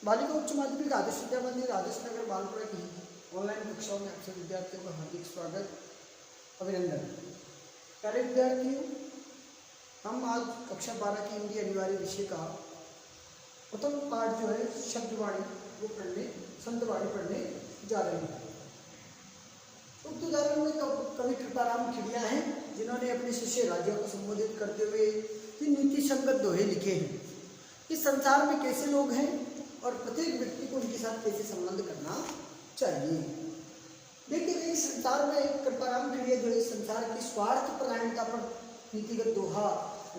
बालिका उच्च माध्यमिक आदर्श विद्या मंदिर आदर्श नगर बालपुरा की ऑनलाइन कक्षाओं में आपसे विद्यार्थियों का हार्दिक स्वागत, अभिनंदन। प्यारे विद्यार्थियों, हम आज कक्षा 12 की हिंदी अनिवार्य विषय का प्रथम पाठ जो है शब्दवाणी वो संतवाणी पढ़ने जा रहे हैं। उक्त उदाहरण में कवि कृपाराम खिड़िया हैं, जिन्होंने अपने शिष्य राजा को संबोधित करते हुए ये नीति संगत दोहे लिखे हैं कि संसार में कैसे लोग हैं और प्रत्येक व्यक्ति को उनके साथ कैसे संबंध करना चाहिए। देखिए, इस संसार में कृपाराम खिड़िया जो है संसार की स्वार्थ परायणता पर नीतिगत दोहा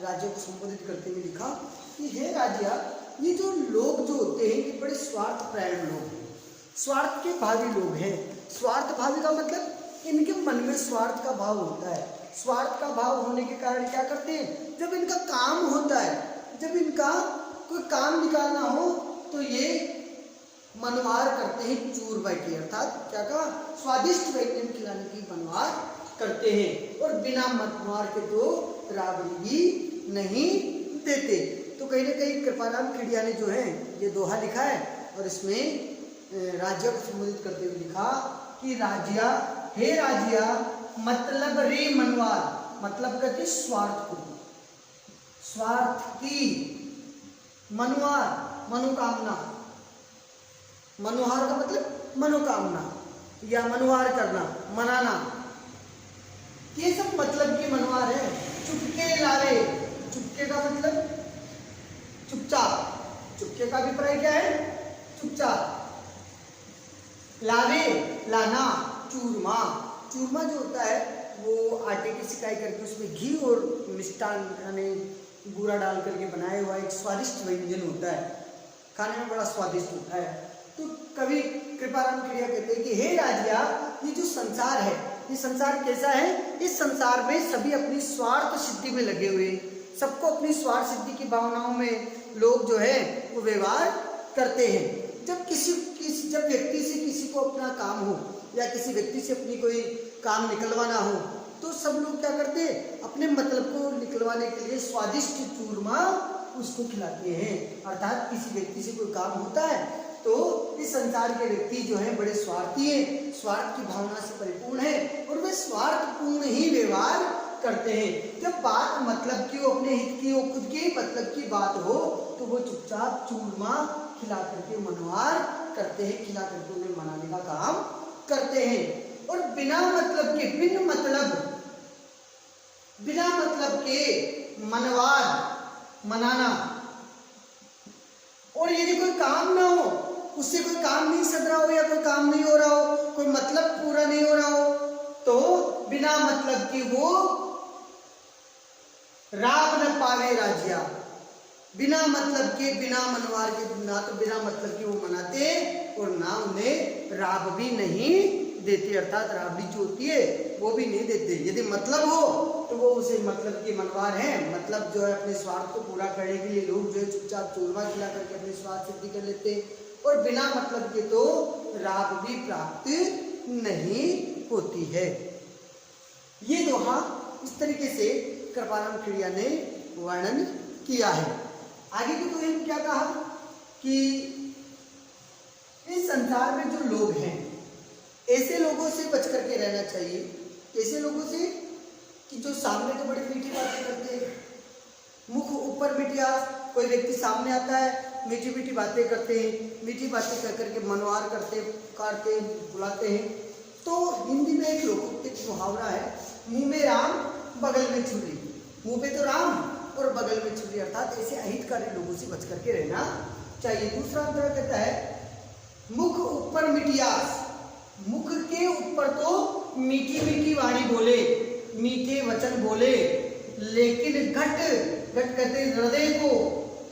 राज्य को संबोधित करते हुए लिखा कि हे राजा, ये जो लोग जो होते हैं ये बड़े स्वार्थ परायण लोग हैं, स्वार्थ के भावी लोग हैं। स्वार्थ भावी का मतलब इनके मन में स्वार्थ का भाव होता है। स्वार्थ का भाव होने के कारण क्या करते हैं, जब इनका काम होता है, जब इनका कोई काम निकालना हो तो ये मनवार करते हैं चूरमा की, अर्थात क्या कहा, स्वादिष्ट व्यंजन खिलाने की मनवार करते हैं और बिना मनवार के तो राबड़ी भी नहीं देते। तो कहीं ना कहीं कृपाराम खिड़िया ने जो है ये दोहा लिखा है और इसमें राज्य को संबोधित करते हुए लिखा कि राजिया, हे राजिया, मतलब रे मनवार, मतलब कहते स्वार्थ को, स्वार्थ की, मनवार मनोकामना, मनोहार का मतलब मनोकामना या मनोहार करना, मनाना, ये सब मतलब की मनवार है। चुपके लावे, चुपके का मतलब चुपचाप, चुपके का अभिप्राय क्या है, चुपचाप। लावे, लाना, चूरमा, चूरमा जो होता है वो आटे की सिकाई करके उसमें घी और मिष्टान यानी बूरा डाल करके बनाया हुआ एक स्वादिष्ट व्यंजन होता है, खाने में बड़ा स्वादिष्ट होता है। तो कवि कृपाराम खिड़िया कहते हैं कि हे राजिया, ये जो संसार है, ये संसार कैसा है, इस संसार में सभी अपनी स्वार्थ सिद्धि में लगे हुए, सबको अपनी स्वार्थ सिद्धि की भावनाओं में लोग जो है वो व्यवहार करते हैं। जब व्यक्ति से किसी को अपना काम हो या किसी व्यक्ति से अपनी कोई काम निकलवाना हो तो सब लोग क्या करते हैं, अपने मतलब को निकलवाने के लिए स्वादिष्ट चूरमा उसको खिलाते हैं। अर्थात किसी व्यक्ति से कोई काम होता है तो इस संसार के व्यक्ति जो हैं बड़े स्वार्थी हैं, स्वार्थ की भावना से परिपूर्ण है और वे स्वार्थपूर्ण ही व्यवहार करते हैं। जब बात मतलब की हो, अपने हित की हो, खुद के मतलब की बात हो तो वो चुपचाप चूरमा खिला करके मनवार करते हैं, खिला करके उन्हें मनाने का काम करते हैं। और बिना मतलब के, बिन मतलब के मनवार मनाना, और यदि कोई काम ना हो, उससे कोई काम नहीं सद रहा हो या कोई काम नहीं हो रहा हो, कोई मतलब पूरा नहीं हो रहा हो, तो बिना मतलब की वो राब न पावे राजिया, बिना मतलब के, बिना मनवार के, ना तो बिना मतलब के वो मनाते और ना उन्हें राब भी नहीं देते, अर्थात राबड़ी जो होती है वो भी नहीं देते। यदि मतलब हो तो वो उसे मतलब की मनवार है, मतलब जो है अपने स्वार्थ को पूरा करने के लिए लोग जो है चुपचाप चूरमा खिला करके अपनी स्वार्थ सिद्धि कर लेते और बिना मतलब के तो राब भी प्राप्त नहीं होती है। ये दोहा इस तरीके से कृपाराम खिड़िया ने वर्णन किया है। आगे के दोहे में क्या कहा कि इस संसार में जो लोग हैं ऐसे लोगों से बच करके रहना चाहिए। ऐसे लोगों से कि जो सामने तो बड़ी मीठी बातें करते हैं, मुख ऊपर मीठिया, कोई व्यक्ति सामने आता है मीठी मीठी बातें करते हैं, मीठी बातें कर करके मनवार करते, पुकारते, बुलाते हैं। तो हिंदी में एक लोकोक्ति मुहावरा है, मुंह में राम बगल में छुरी, मुंह पे तो राम और बगल में छुरी, अर्थात ऐसे अहितकारी लोगों से बच करके रहना चाहिए। दूसरा अंतर कहता है मुख ऊपर मिठियास, मुख के ऊपर तो मीठी मीठी वाणी बोले, मीठे वचन बोले, लेकिन घट कहते हृदय को,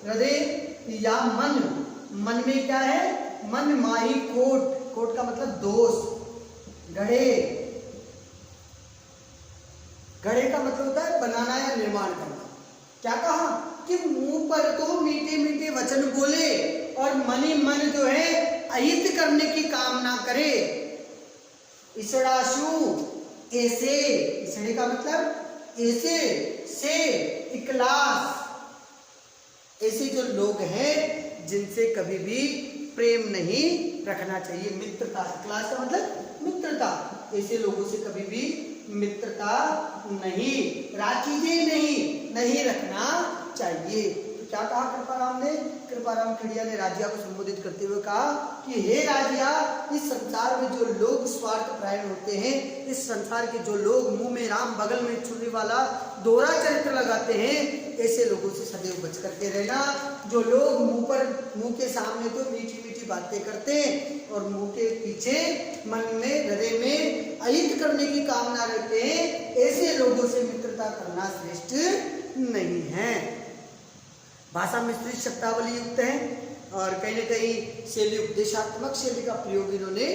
हृदय या मन, मन में क्या है, मन माही कोट, कोट का मतलब दोष, गढ़े, गढ़े का मतलब होता है बनाना या निर्माण करना। क्या कहा कि मुंह पर तो मीठे मीठे वचन बोले और मन ही मन जो है अहित करने की कामना करे। इसड़ाशु, ऐसे, इसड़े का मतलब ऐसे, से, इकलास, ऐसे जो लोग हैं जिनसे कभी भी प्रेम नहीं रखना चाहिए। मित्रता, क्लास का मतलब मित्रता, ऐसे लोगों से कभी भी मित्रता नहीं, राखीजे नहीं रखना चाहिए। तो क्या कहा कृपाराम ने? कृपाराम खेड़िया ने राजिया को संबोधित करते हुए कहा कि हे राजिया, इस संसार में जो लोग स्वार्थ परायण होते हैं, इस संसार के जो लोग मुंह में राम बगल में छुरी वाला दोहरा चरित्र लगाते हैं, ऐसे लोगों से सदैव बच करके रहना। जो लोग मुंह के सामने तो मीठी मीठी बातें करते हैं और मुंह के पीछे मन में, हृदय में अहित करने की कामना रखते हैं, ऐसे लोगों से मित्रता करना श्रेष्ठ नहीं है। भाषा मिश्रित शब्दावली युक्त है और कहीं न कहीं शैली, उपदेशात्मक शैली का प्रयोग इन्होंने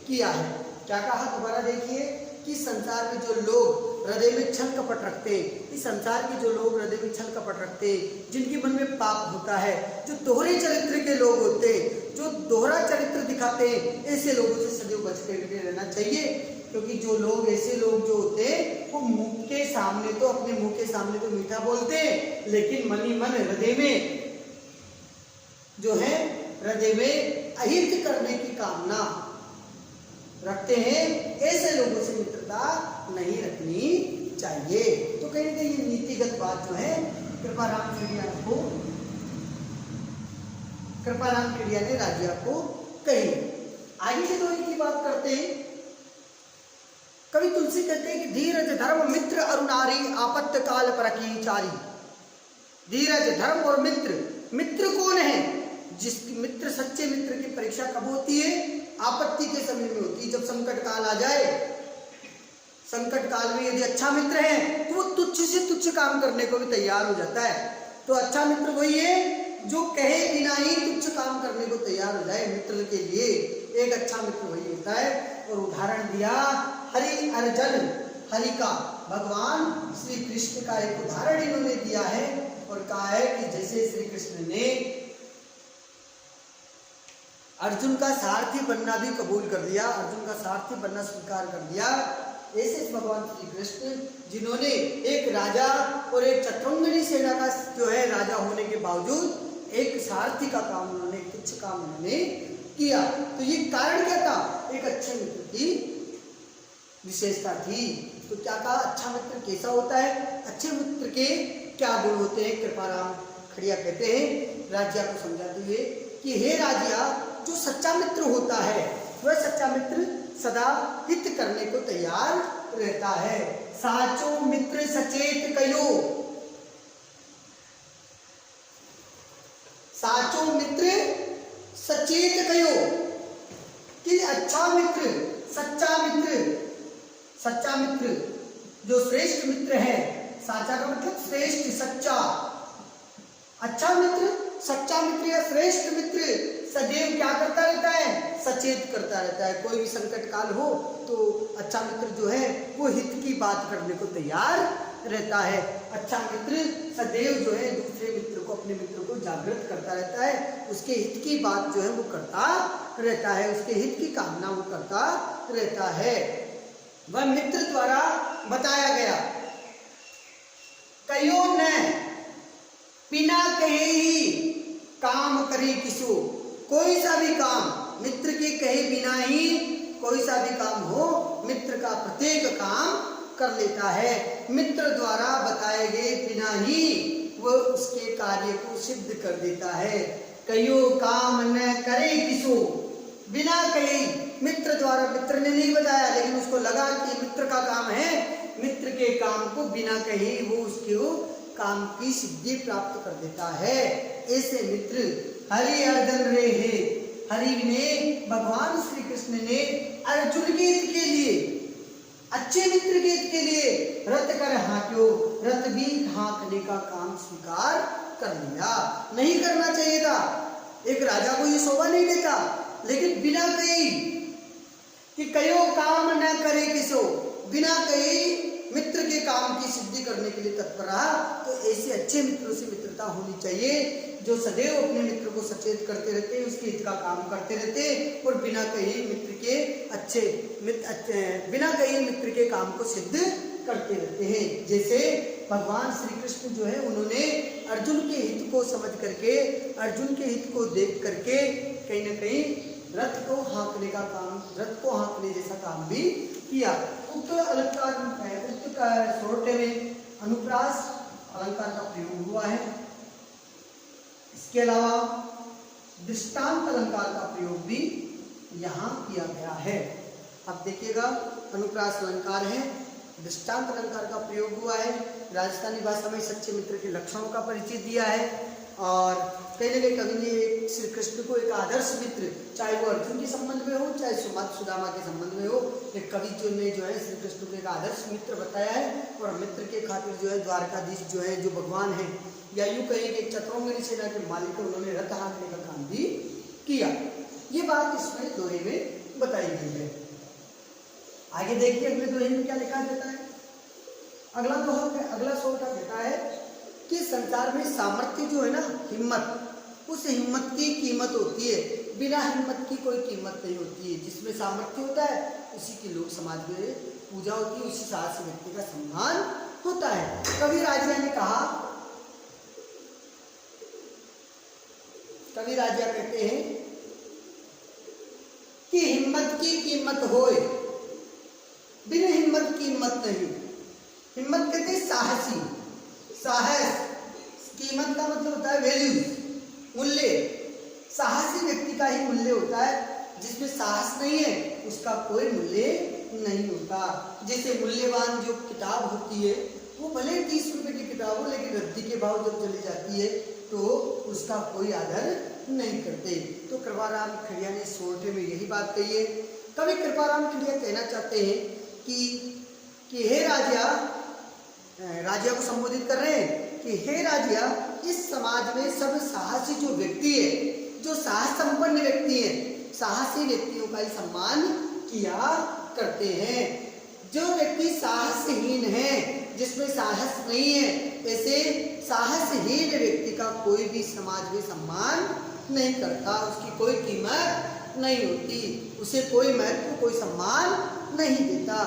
किया है। क्या कहा? दोबारा देखिए कि संसार में जो लोग हृदय में छल कपट रखते हैं, इस संसार के जो लोग हृदय में छल कपट रखते हैं, जिनके मन में पाप होता है, जो दोहरे चरित्र के लोग होते हैं, जो दोहरा चरित्र दिखाते हैं, ऐसे लोगों से सदैव बच करके रहना चाहिए। क्योंकि जो लोग, ऐसे लोग जो होते हैं, वो मुंह के सामने तो, अपने मुंह के सामने तो मीठा बोलते हैं, लेकिन मन ही मन हृदय में जो है, हृदय में अहित करने की कामना रखते हैं। ऐसे लोगों से मित्रता नहीं रखनी चाहिए। तो कहीं ना कहीं ये नीतिगत बात जो है कृपाराम खेड़िया ने राजिया को कही। आगे से दोहे की बात करते हैं। कवि तुलसी कहते हैं कि धीरज धर्म मित्र अरुणारी आपत्त काल परकी चारी। धीरज धर्म और मित्र, मित्र कौन है? जिस मित्र, सच्चे मित्र की परीक्षा कब होती है? आपत्ति के समय में होती है, जब संकट काल आ जाए। संकट काल में यदि अच्छा मित्र है तो वो तुच्छ से तुच्छ काम करने को भी तैयार हो जाता है। तो अच्छा मित्र वही है जो कहे बिना ही तुच्छ काम करने को तैयार हो जाए। मित्र के लिए एक अच्छा मित्र वही होता है। और उदाहरण दिया हरि अर्जुन, हरि का, भगवान श्री कृष्ण का एक उदाहरण इन्होंने दिया है और कहा है कि जैसे श्री कृष्ण ने अर्जुन का सारथी बनना भी कबूल कर दिया, अर्जुन का सारथी बनना स्वीकार कर दिया, ऐसे भगवान श्री कृष्ण जिन्होंने एक राजा और एक चतुरंगिणी सेना का जो है राजा होने के बावजूद एक सारथी का काम उन्होंने, तुच्छ काम उन्होंने किया। तो ये कारण क्या था? एक अच्छे मित्र की विशेषता थी। तो क्या कहा? अच्छा मित्र कैसा होता है? अच्छे मित्र के क्या गुण होते हैं? कृपाराम खेड़िया कहते हैं राजिया को समझाते हुए कि हे राजिया, जो सच्चा मित्र होता है वह सच्चा मित्र सदा हित करने को तैयार रहता है। साचो मित्र सचेत कयो, साचो मित्र सचेत कयो, कि अच्छा मित्र, सच्चा मित्र, सच्चा मित्र जो श्रेष्ठ मित्र है, साचा का मतलब श्रेष्ठ, सच्चा, अच्छा मित्र, सच्चा मित्र या श्रेष्ठ मित्र सदैव क्या करता रहता है? सचेत करता रहता है। कोई भी संकट काल हो तो अच्छा मित्र जो है वो हित की बात करने को तैयार रहता है। अच्छा मित्र सदैव जो है दूसरे मित्र को, अपने मित्र को जागृत करता रहता है, उसके हित की बात जो है वो करता रहता है, उसके हित की कामना वो करता रहता है। वह मित्र द्वारा बताया गया कयो न बिना कहे ही काम करे किसो। कोई सा भी काम मित्र के कहे बिना ही, कोई सा भी काम हो, मित्र का प्रत्येक काम कर लेता है। मित्र द्वारा बताए गए बिना ही वह उसके कार्य को सिद्ध कर देता है। कयो काम न करे किसो, बिना कहे, मित्र द्वारा, मित्र ने नहीं बताया लेकिन उसको लगा कि मित्र का काम है, मित्र के काम को बिना कहे वो उसके काम की सिद्धि प्राप्त कर देता है। ऐसे मित्र हरि अर्जुन रे है। हरि ने, भगवान श्री कृष्ण ने अर्जुन के हित के लिए, अच्छे मित्र के हित के लिए रथ कर हाँक्यो, रथ भी हाँकने का काम स्वीकार कर लिया। नहीं करना चाहिए था, एक राजा को ये शोभा नहीं देता, लेकिन बिना कही कि कयो काम न करे किसो, बिना कही मित्र के काम की सिद्धि करने के लिए तत्पर रहा। तो ऐसे अच्छे मित्रों से मित्रता होनी चाहिए जो सदैव अपने मित्र को सचेत करते रहते, उसके हित का काम करते रहते और बिना कहीं मित्र के बिना कहीं मित्र के काम को सिद्ध करते रहते हैं। जैसे भगवान श्री कृष्ण जो है उन्होंने अर्जुन के हित को समझ करके, अर्जुन के हित को देख करके कहीं न कहीं रथ को हाँकने का काम, रथ को हाँकने जैसा काम भी किया। उक्त अलंकार उक्त सोरठे में अनुप्रास अलंकार का प्रयोग हुआ है। इसके अलावा दृष्टांत अलंकार का प्रयोग भी यहाँ किया गया है। अब देखिएगा, अनुप्रास अलंकार है, दृष्टांत अलंकार का प्रयोग हुआ है, राजस्थानी भाषा में सच्चे मित्र के लक्षणों का परिचय दिया है, और कहीं न कहीं कवि ने श्री कृष्ण को एक आदर्श मित्र, चाहे वो अर्जुन के संबंध में हो चाहे सुदामा के संबंध में हो, एक कवि ने जो है श्री कृष्ण को एक आदर्श मित्र बताया है। और मित्र के खातिर जो है द्वारकाधीश जो है, जो भगवान है, या यूँ कहीं कि चतुरंगिनी सेना के मालिक, उन्होंने रथ हाँकने का काम भी किया। ये बात इसमें दोहे में बताई गई है। आगे देखिए अगले दोहे में क्या लिखा जाता है। अगला सोरठा कहता है कि संसार में सामर्थ्य जो है ना, हिम्मत, उस हिम्मत की कीमत होती है, बिना हिम्मत की कोई कीमत नहीं होती है। जिसमें सामर्थ्य होता है उसी की लोक समाज में पूजा होती है, उसी साहसी व्यक्ति का सम्मान होता है। कवि राजा ने कहा, कवि राजा कहते हैं कि हिम्मत की कीमत होए, बिना हिम्मत की हिम्मत नहीं। हिम्मत कहते हैं साहसी, साहस, कीमत का मतलब होता है वैल्यू, मूल्य। साहसी व्यक्ति का ही मूल्य होता है, जिसमें साहस नहीं है उसका कोई मूल्य नहीं होता। जैसे मूल्यवान जो किताब होती है, वो भले 30 रुपए की किताब हो, लेकिन रद्दी के भाव जब चली जाती है तो उसका कोई आदर नहीं करते। तो कृपाराम खड़िया ने सोरठे में यही बात कही है। कवि कृपाराम खड़िया कहना चाहते हैं कि हे राजा, राजा को संबोधित कर रहे हैं कि हे राजा, इस समाज में सब साहसी जो व्यक्ति है, जो साहस संपन्न व्यक्ति है, साहसी व्यक्तियों का ही सम्मान किया करते हैं। जो व्यक्ति साहसहीन है, जिसमें साहस नहीं है, ऐसे साहसहीन व्यक्ति का कोई भी समाज में सम्मान नहीं करता, उसकी कोई कीमत नहीं होती, उसे कोई महत्व, कोई सम्मान नहीं देता।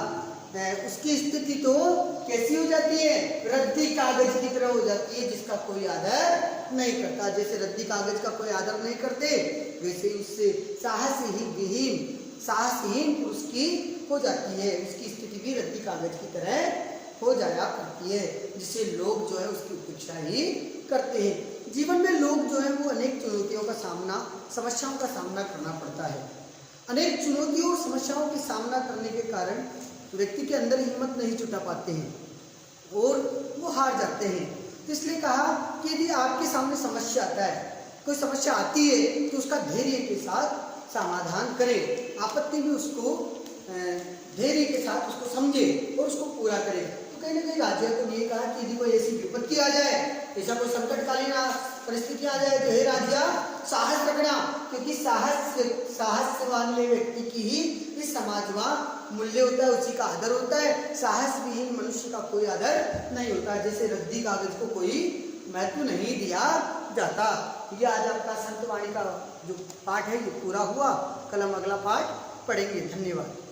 उसकी स्थिति तो कैसी हो जाती है, रद्दी कागज की तरह हो जाती है, जिसका कोई आदर नहीं करता। जैसे रद्दी कागज का कोई आदर नहीं करते, वैसे ही उससे साहसहीन पुरुष की हो जाती है, उसकी स्थिति भी रद्दी कागज की तरह हो जाया करती है, जिसे लोग जो है उसकी उपेक्षा ही करते हैं। जीवन में लोग जो है वो अनेक चुनौतियों का सामना, समस्याओं का सामना करना पड़ता है। अनेक चुनौतियों और समस्याओं के सामना करने के कारण व्यक्ति के अंदर हिम्मत नहीं जुटा पाते हैं और वो हार जाते हैं। तो इसलिए कहा कि यदि आपके सामने समस्या आता है, कोई समस्या आती है, तो उसका धैर्य के साथ समाधान करें, आपत्ति में उसको धैर्य के साथ उसको समझे और उसको पूरा करें। तो कहीं ना कहीं राजा को ये कहा कि यदि कोई ऐसी विपत्ति आ जाए, ऐसा कोई संकटकालीन परिस्थिति आ जाए, तो हे राजा साहस रखना, क्योंकि साहस वाले व्यक्ति की ही इस समाज में मूल्य होता है, उसी का आदर होता है। साहस विहीन मनुष्य का कोई आदर नहीं होता, जैसे रद्दी कागज को कोई महत्व नहीं दिया जाता। ये आज आपका संतवाणी का जो पाठ है ये पूरा हुआ। कल हम अगला पाठ पढ़ेंगे। धन्यवाद।